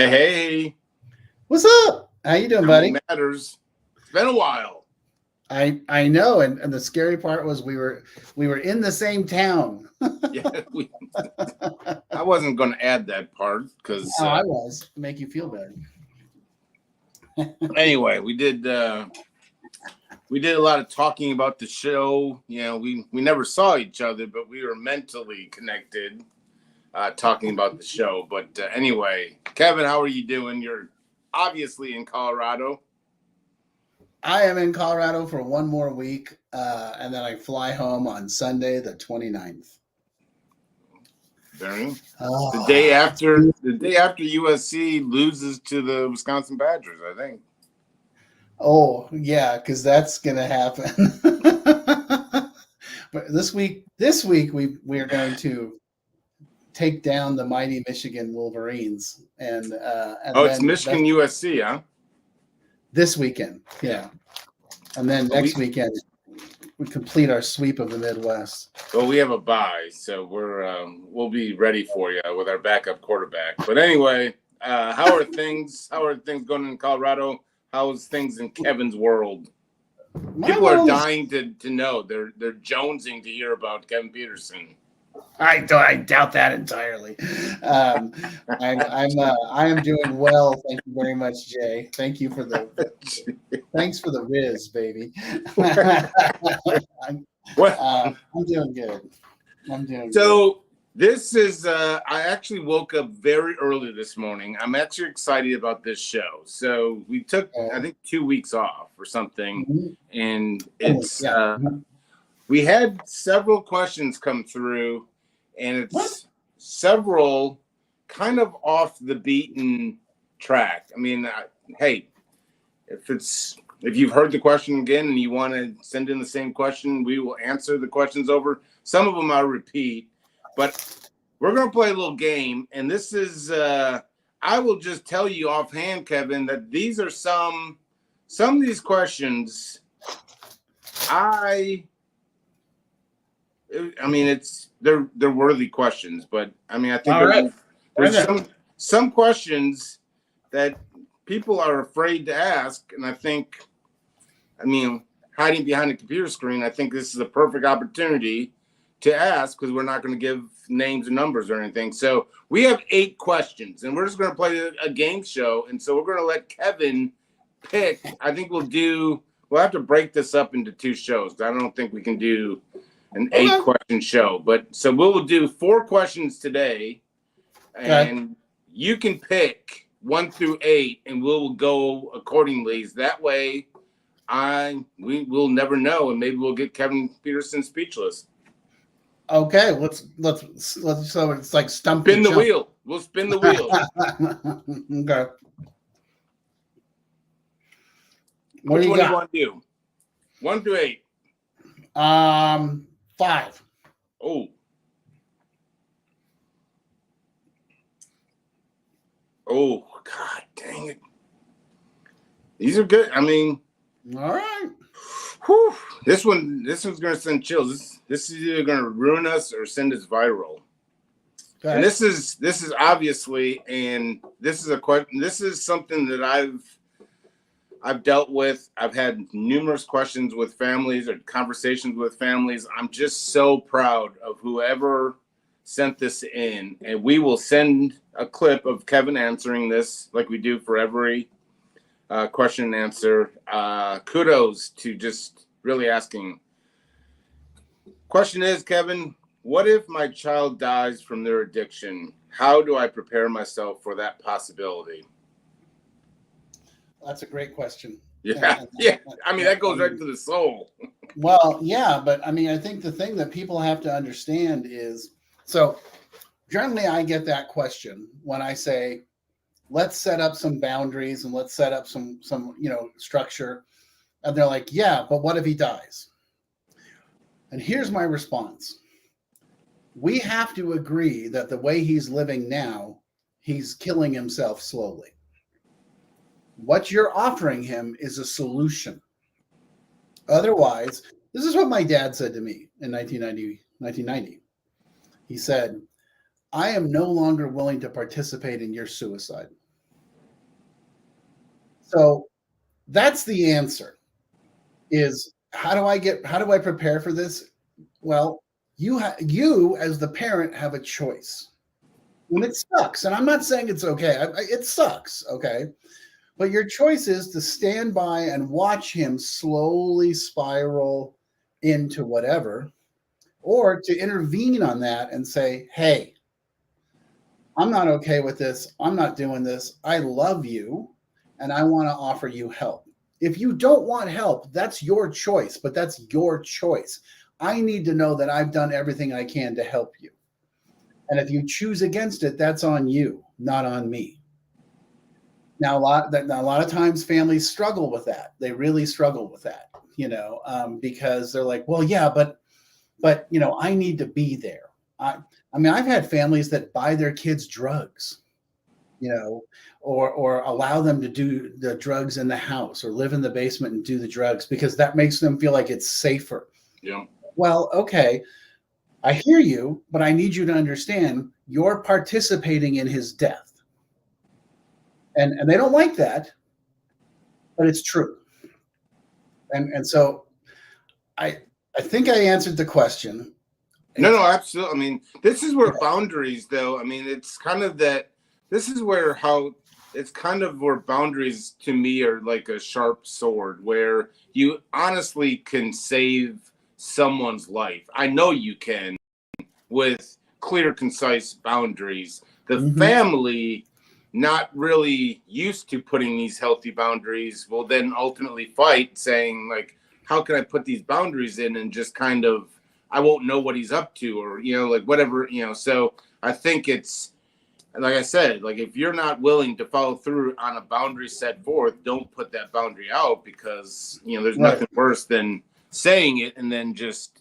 Hey, What's up? How you doing, how buddy? matters? It's been a while. I know, and the scary part was we were in the same town. Yeah, I wasn't going to add that part because Oh, I was to make you feel better. anyway, we did a lot of talking about the show. We never saw each other, but we were mentally connected, talking about the show. But anyway, Kevin, how are you doing? You're obviously in Colorado. I am in Colorado for one more week, and then I fly home on Sunday, the 29th. Very. The Oh, day after USC loses to the Wisconsin Badgers, I think. oh yeah, because that's gonna happen. But this week we are going to take down the mighty Michigan Wolverines, and Oh, it's then Michigan USC, huh? this weekend, yeah. And then next weekend, we complete our sweep of the Midwest. Well, we have a bye, so we'll be ready for you with our backup quarterback. But anyway, how are things? How are things going in Colorado? How's things in Kevin's world? People are dying to know. They're jonesing to hear about Kevin Petersen. I doubt that entirely. I am doing well. Thank you very much, Jay. Thanks for the whiz, baby. I'm doing good. So this is I actually woke up very early this morning. I'm actually excited about this show. So we took I think 2 weeks off or something, and it's we had several questions come through, and it's several kind of off the beaten track. I mean, hey, if you've heard the question again and you want to send in the same question, we will answer the questions over. Some of them I'll repeat, but we're going to play a little game. And this is, I will just tell you offhand, Kevin, that these are some of these questions. I mean, they're worthy questions, but I mean, I think there's some questions that people are afraid to ask, and I mean, hiding behind a computer screen, I think this is a perfect opportunity to ask because we're not going to give names and numbers or anything. So we have 8 questions, and we're just going to play a game show. And so we're going to let Kevin pick. I think we'll have to break this up into 2 shows. I don't think we can do an 8-question show. But so we'll do 4 questions today, and you can pick 1 through 8, and we'll go accordingly. That way, we will never know, and maybe we'll get Kevin Petersen speechless. Okay, let's so it's like spin the wheel. We'll spin the wheel. Okay. Which one do you want to do? 1 through 8. 5. Oh. Oh, God dang it. These are good. I mean, all right. Whew, this one's going to send chills. This is either going to ruin us or send us viral. Okay. And this is obviously, and this is a question. This is something that I've dealt with. I've had numerous questions with families or conversations with families. I'm just so proud of whoever sent this in, and we will send a clip of Kevin answering this like we do for every question and answer. Kudos to just really asking. Question is, Kevin, what if my child dies from their addiction? How do I prepare myself for that possibility? That's a great question. Yeah. I mean, that goes right to the soul. Well, yeah, but I mean, I think the thing that people have to understand is, so generally I get that question when I say, let's set up some boundaries and let's set up some structure. And they're like, yeah, but what if he dies? And here's my response. We have to agree that the way he's living now, he's killing himself slowly. What you're offering him is a solution. Otherwise, this is what my dad said to me in 1990. He said, I am no longer willing to participate in your suicide. So that's the answer, is how do I prepare for this? Well, you as the parent have a choice. And it sucks. And I'm not saying it's okay. It sucks, okay? But your choice is to stand by and watch him slowly spiral into whatever, or to intervene on that and say, hey, I'm not okay with this. I'm not doing this. I love you and I want to offer you help. If you don't want help, that's your choice, but that's your choice. I need to know that I've done everything I can to help you. And if you choose against it, that's on you, not on me. Now, a lot of times families struggle with that. They really struggle with that, because they're like, well, yeah, but I need to be there. I mean, I've had families that buy their kids drugs, or allow them to do the drugs in the house or live in the basement and do the drugs because that makes them feel like it's safer. Yeah. Well, okay, I hear you, but I need you to understand you're participating in his death. And they don't like that, but it's true. And so I think I answered the question. No, absolutely. I mean, this is where boundaries, though. I mean, it's kind of that. This is where boundaries to me are like a sharp sword, where you honestly can save someone's life. I know you can with clear, concise boundaries. The family, not really used to putting these healthy boundaries, will then ultimately fight, saying, like, how can I put these boundaries in and just kind of, I won't know what he's up to, or, like whatever, so I think it's, like I said, like if you're not willing to follow through on a boundary set forth, don't put that boundary out, because, there's nothing worse than saying it and then just,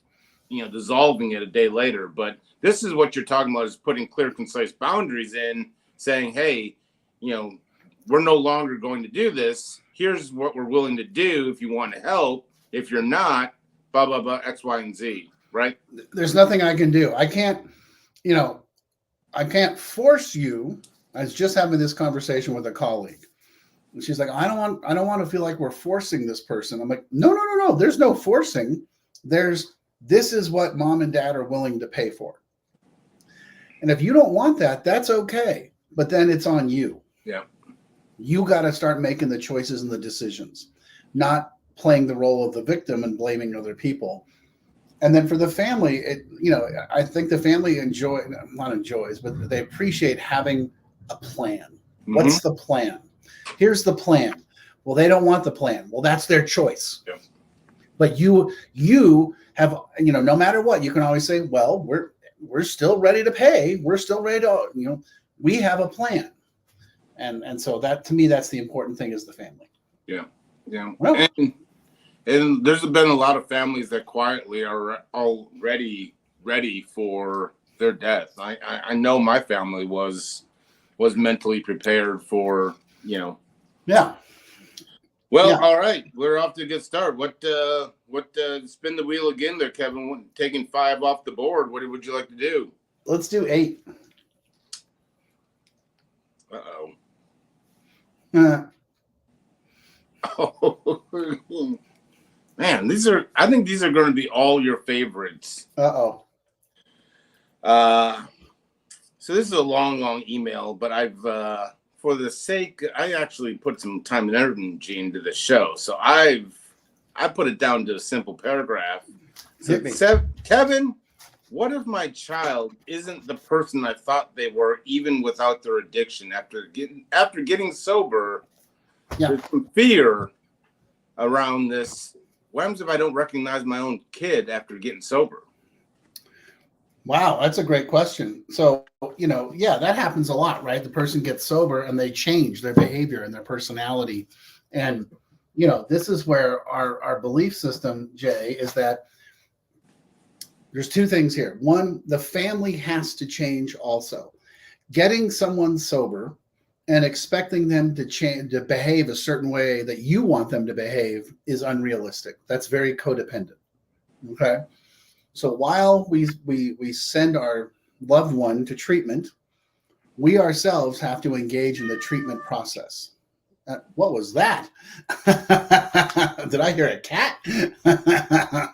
dissolving it a day later. But this is what you're talking about, is putting clear, concise boundaries in, saying, hey, we're no longer going to do this. Here's what we're willing to do if you want to help. If you're not, blah, blah, blah, X, Y, and Z. Right? There's nothing I can do. I can't force you. I was just having this conversation with a colleague, and she's like, I don't want to feel like we're forcing this person. I'm like, no. There's no forcing. This is what mom and dad are willing to pay for. And if you don't want that, that's okay. But then it's on you. Yeah. You got to start making the choices and the decisions, not playing the role of the victim and blaming other people. And then for the family, I think the family not enjoys, but they appreciate having a plan. Mm-hmm. What's the plan? Here's the plan. Well, they don't want the plan. Well, that's their choice. Yeah. But you have, no matter what, you can always say, well, we're still ready to pay. We're still ready to, we have a plan. And so that, to me, that's the important thing, is the family. Yeah. Yeah. Well, and there's been a lot of families that quietly are already ready for their death. I know my family was mentally prepared for, Yeah. Well, yeah. All right, we're off to a good start. What spin the wheel again there, Kevin? Taking 5 off the board. What would you like to do? Let's do 8. Uh-oh. Oh. Man, I think these are going to be all your favorites. Uh-oh. So this is a long email, but I've, for the sake, I actually put some time and energy into the show. So I put it down to a simple paragraph. So, Kevin, what if my child isn't the person I thought they were, even without their addiction? After getting sober, there's some fear around this. What happens if I don't recognize my own kid after getting sober? Wow, that's a great question. So, that happens a lot, right? The person gets sober and they change their behavior and their personality. And, this is where our belief system, Jay, is that there's 2 things here. One, the family has to change also. Getting someone sober and expecting them to change, to behave a certain way that you want them to behave, is unrealistic. That's very codependent. Okay. So while we send our loved one to treatment, we ourselves have to engage in the treatment process. What was that? Did I hear a cat?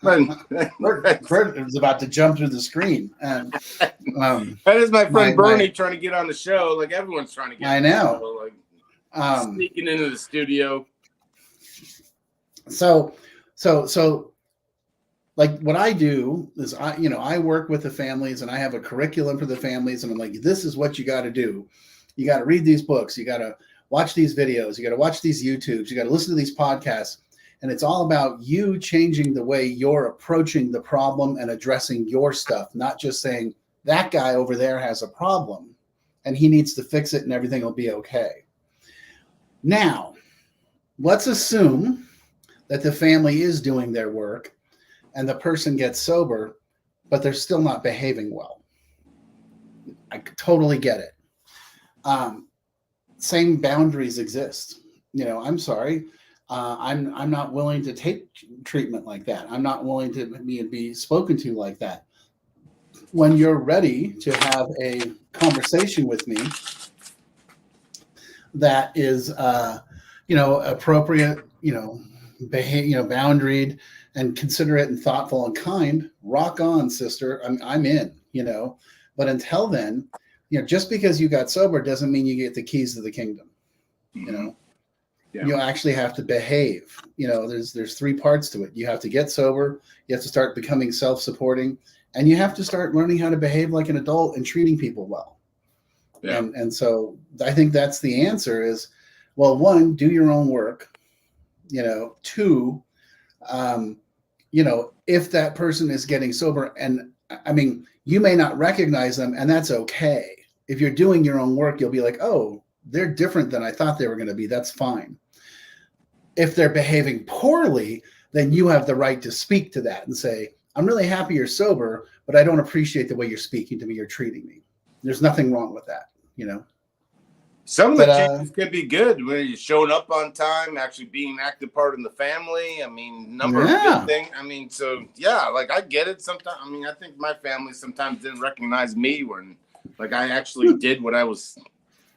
Bert was about to jump through the screen. And that is my friend Bernie trying to get on the show. Like everyone's trying to get on the show. Like sneaking into the studio. So like what I do is I work with the families and I have a curriculum for the families and I'm like, this is what you got to do. You got to read these books. You got to watch these videos. You got to watch these YouTubes. You got to listen to these podcasts. And it's all about you changing the way you're approaching the problem and addressing your stuff, not just saying that guy over there has a problem and he needs to fix it and everything will be okay. Now, let's assume that the family is doing their work and the person gets sober, but they're still not behaving well. I totally get it. Same boundaries exist. I'm sorry. I'm not willing to take treatment like that. I'm not willing to be spoken to like that. When you're ready to have a conversation with me that is, appropriate, boundaried and considerate and thoughtful and kind, rock on, sister. I'm in, but until then, just because you got sober doesn't mean you get the keys to the kingdom. Yeah. You actually have to behave. There's three parts to it. You have to get sober. You have to start becoming self-supporting, and you have to start learning how to behave like an adult and treating people well. Yeah. And so I think that's the answer is, well, one, do your own work. Two, if that person is getting sober, and you may not recognize them, and that's okay. If you're doing your own work, you'll be like, oh, they're different than I thought they were going to be. That's fine. If they're behaving poorly, then you have the right to speak to that and say, I'm really happy you're sober, but I don't appreciate the way you're speaking to me, you're treating me. There's nothing wrong with that, Some of the changes could be good when you're showing up on time, actually being an active part in the family. Number of good things. Like I get it sometimes. I think my family sometimes didn't recognize me when like I actually did what I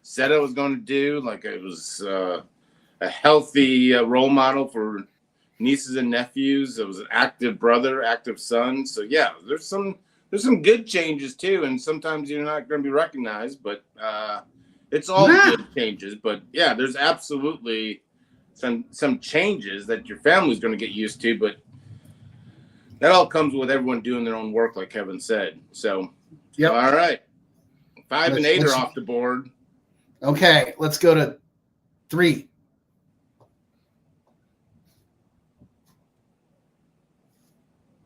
said I was going to do. Like it was a healthy role model for nieces and nephews. I was an active brother, active son. So yeah, there's some good changes too. And sometimes you're not going to be recognized, but it's all good changes. But yeah, there's absolutely some changes that your family's going to get used to, but that all comes with everyone doing their own work, like Kevin said. So, yep. All right. 5 and 8 are off the board. Okay, let's go to 3.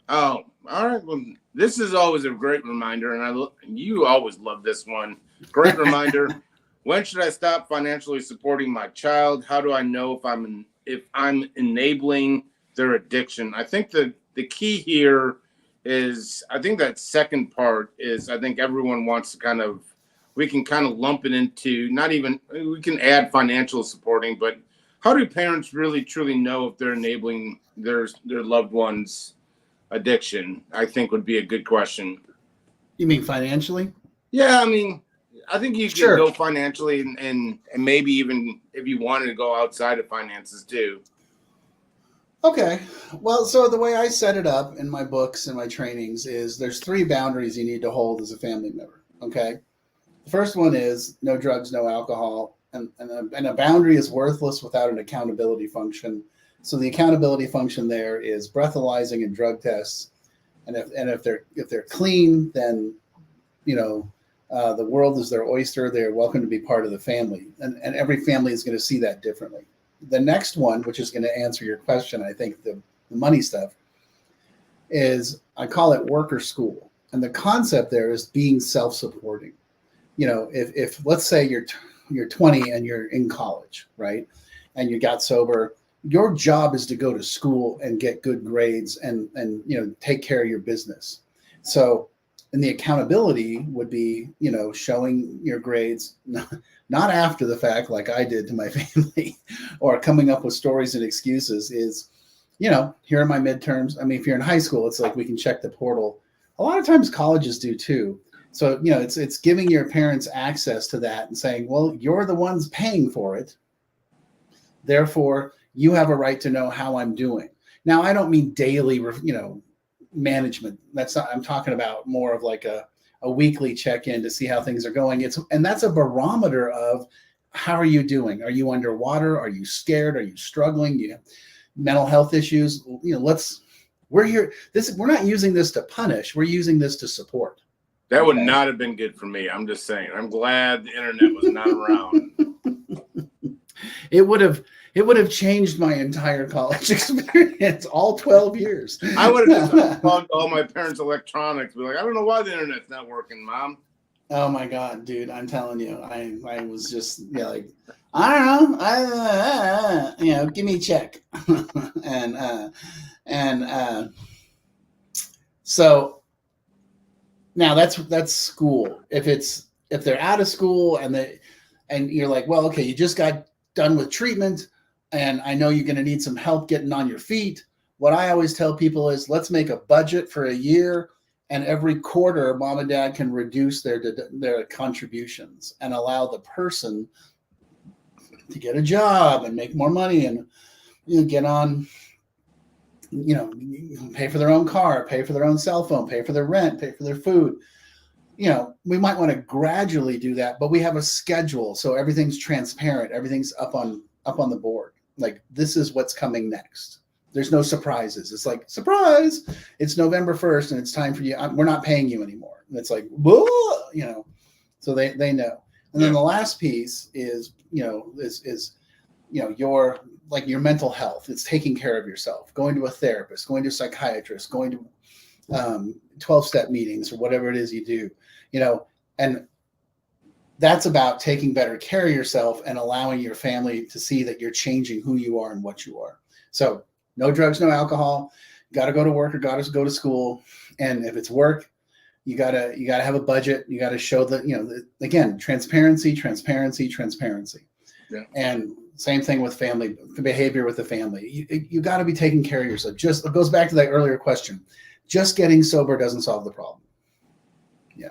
Oh, all right. Well, this is always a great reminder, and you always love this one. Great reminder. When should I stop financially supporting my child? How do I know if I'm enabling their addiction? I think the key here is, I think that second part is, I think everyone wants to we can kind of lump it into, we can add financial supporting, but how do parents really truly know if they're enabling their loved one's addiction? I think would be a good question. You mean financially? Yeah, I think you can go financially and maybe even if you wanted to go outside of finances too. Okay. Well, so the way I set it up in my books and my trainings is there's 3 boundaries you need to hold as a family member. Okay. The first one is no drugs, no alcohol. And a boundary is worthless without an accountability function. So the accountability function there is breathalyzing and drug tests. And if they're clean, then, the world is their oyster. They're welcome to be part of the family. And every family is going to see that differently. The next one, which is going to answer your question, I think the money stuff, is I call it work or school. And the concept there is being self-supporting. If let's say you're 20 and you're in college, right? And you got sober, your job is to go to school and get good grades and take care of your business. So, and the accountability would be, showing your grades, not after the fact, like I did to my family, or coming up with stories and excuses is, here are my midterms. If you're in high school, it's like we can check the portal. A lot of times colleges do too. So, it's giving your parents access to that and saying, well, you're the ones paying for it. Therefore, you have a right to know how I'm doing. Now, I don't mean daily, management. That's not, I'm talking about more of like a weekly check-in to see how things are going. And that's a barometer of how are you doing? Are you underwater? Are you scared? Are you struggling? Do you have mental health issues? We're here. We're not using this to punish. We're using this to support. That would not have been good for me. I'm just saying. I'm glad the internet was not around. It would have changed my entire college experience, all 12 years. I would have just unplugged all my parents' electronics. Be like, I don't know why the internet's not working, Mom. Oh my God, dude! I'm telling you, I was just like, I don't know, give me a check, so now that's school. If they're out of school and you're like, well, okay, you just got done with treatment, and I know you're going to need some help getting on your feet. What I always tell people is, let's make a budget for a year. And every quarter, mom and dad can reduce their contributions and allow the person to get a job and make more money and get on, pay for their own car, pay for their own cell phone, pay for their rent, pay for their food. We might want to gradually do that, but we have a schedule, so everything's transparent, everything's up on the board. Like, this is what's coming next. There's no surprises. It's like, surprise, it's November 1st and it's time for you. We're not paying you anymore. And it's like, whoa, so they know. And then the last piece is, your mental health. It's taking care of yourself, going to a therapist, going to a psychiatrist, going to 12-step meetings or whatever it is you do, and that's about taking better care of yourself and allowing your family to see that you're changing who you are and what you are. So no drugs, no alcohol, got to go to work or got to go to school. And if it's work, you gotta have a budget. You got to show that, again, transparency. Yeah. And same thing with family behavior with the family. You got to be taking care of yourself. Just, it goes back to that earlier question. Just getting sober doesn't solve the problem. Yeah.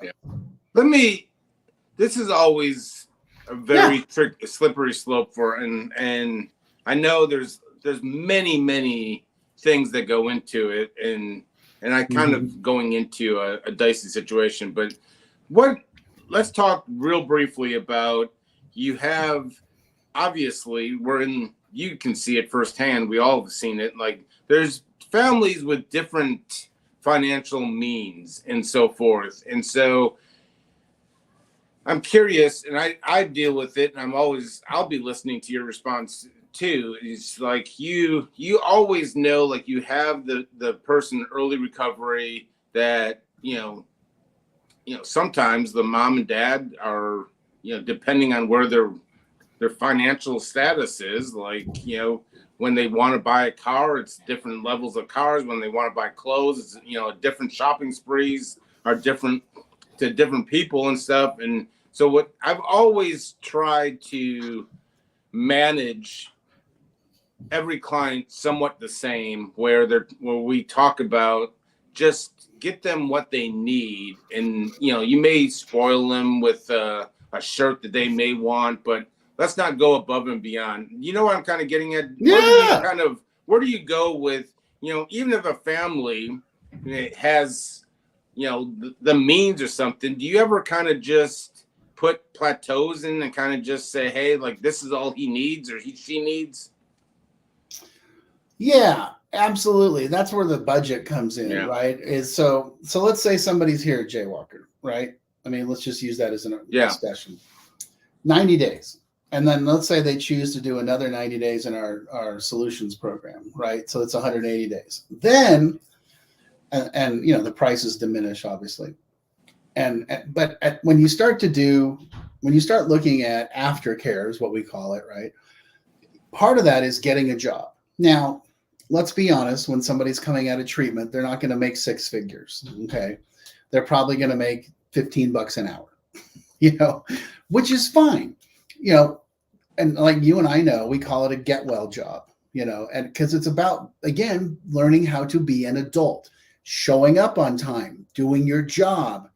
This is always a very slippery slope and I know there's many things that go into it, and I kind of going into a dicey situation, but let's talk real briefly about, you have, obviously you can see it firsthand. We all have seen it. Like, there's families with different financial means and so forth. And so I'm curious, and I deal with it, and I'll be listening to your response too. It's like you always know, like, you have the person early recovery that, sometimes the mom and dad are, depending on where their financial status is, like, when they want to buy a car, it's different levels of cars. When they want to buy clothes, it's, different shopping sprees are different to different people and stuff. And so what I've always tried to manage every client somewhat the same, where we talk about just get them what they need. And, you may spoil them with a shirt that they may want, but let's not go above and beyond. You know what I'm kind of getting at? Yeah. Where do you go with, even if a family has, the means or something, do you ever kind of just put plateaus in and kind of just say, hey, like, this is all he needs or she needs? Yeah, absolutely. That's where the budget comes in, right? So let's say somebody's here at Jaywalker, right? I mean, let's just use that as an discussion. 90 days. And then let's say they choose to do another 90 days in our solutions program, right? So it's 180 days. Then, and the prices diminish, obviously. But when you start looking at aftercare is what we call it, right? Part of that is getting a job. Now, let's be honest, when somebody's coming out of treatment, they're not going to make six figures, okay? They're probably going to make $15 an hour, which is fine. And like you and I know, we call it a get well job, and because it's about, again, learning how to be an adult, showing up on time, doing your job,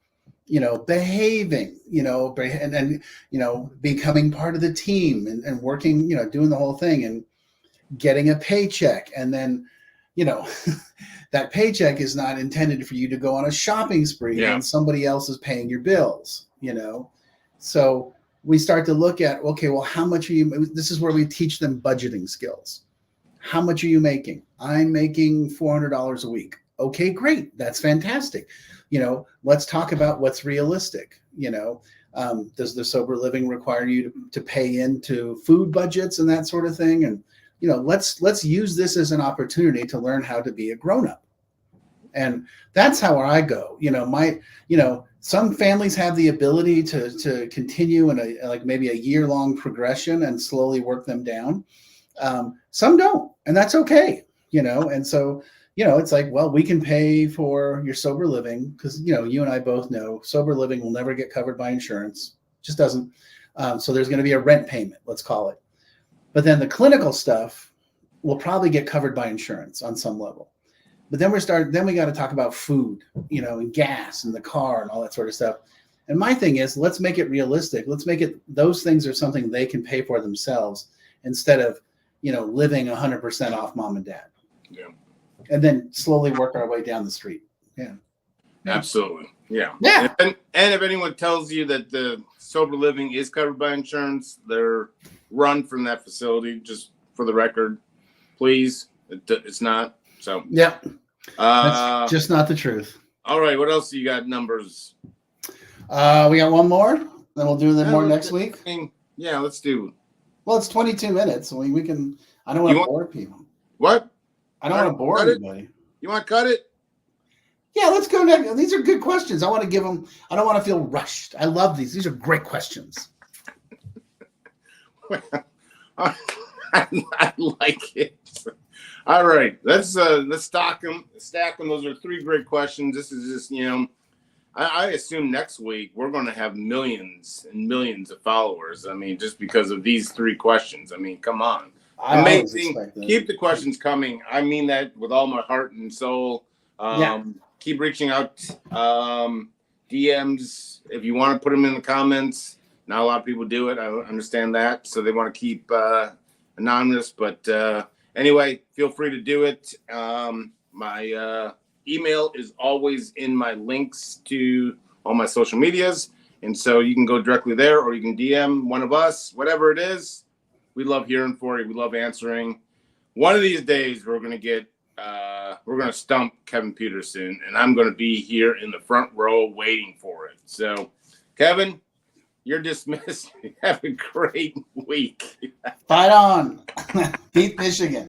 behaving, and then, becoming part of the team and working, doing the whole thing and getting a paycheck. And then, that paycheck is not intended for you to go on a shopping spree and somebody else is paying your bills, So we start to look at, okay, well, how much are you, this is where we teach them budgeting skills. How much are you making? I'm making $400 a week. Okay, great. That's fantastic. Let's talk about what's realistic. Does the sober living require you to pay into food budgets and that sort of thing? And, let's use this as an opportunity to learn how to be a grown-up. And that's how I go. Some families have the ability to continue in maybe a year-long progression and slowly work them down. Some don't, and that's okay. And so, it's like, well, we can pay for your sober living because, you and I both know sober living will never get covered by insurance. Just doesn't. So there's going to be a rent payment, let's call it. But then the clinical stuff will probably get covered by insurance on some level. But then we got to talk about food, and gas and the car and all that sort of stuff. And my thing is, let's make it realistic. Let's make it, those things are something they can pay for themselves instead of, living 100% off mom and dad. Yeah. And then slowly work our way down the street. Yeah. Absolutely. Yeah. Yeah. And if anyone tells you that the sober living is covered by insurance, they're run from that facility, just for the record, please. It's not. So, yeah. That's just not the truth. All right. What else you got? Numbers. We got one more. Then we'll do more next week. Yeah, let's do. Well, it's 22 minutes. We can. I don't want to bore people. What? I don't want to bore anybody. You want to cut it? Yeah, let's go next. These are good questions. I want to give them. I don't want to feel rushed. I love these. These are great questions. Well, I like it. All right, let's stack them. Those are 3 great questions. This is just I assume next week we're going to have millions and millions of followers. I mean, just because of these 3 questions. I mean, come on. Amazing. Keep the questions coming. I mean that with all my heart and soul. Keep reaching out. DMs if you want to put them in the comments. Not a lot of people do it. I understand that. So they want to keep anonymous. But anyway, feel free to do it. My email is always in my links to all my social medias. And so you can go directly there or you can DM one of us, whatever it is. We love hearing for you. We love answering. One of these days we're going to stump Kevin Petersen, and I'm going to be here in the front row waiting for it. So, Kevin, you're dismissed. Have a great week. Fight on. Beat Michigan.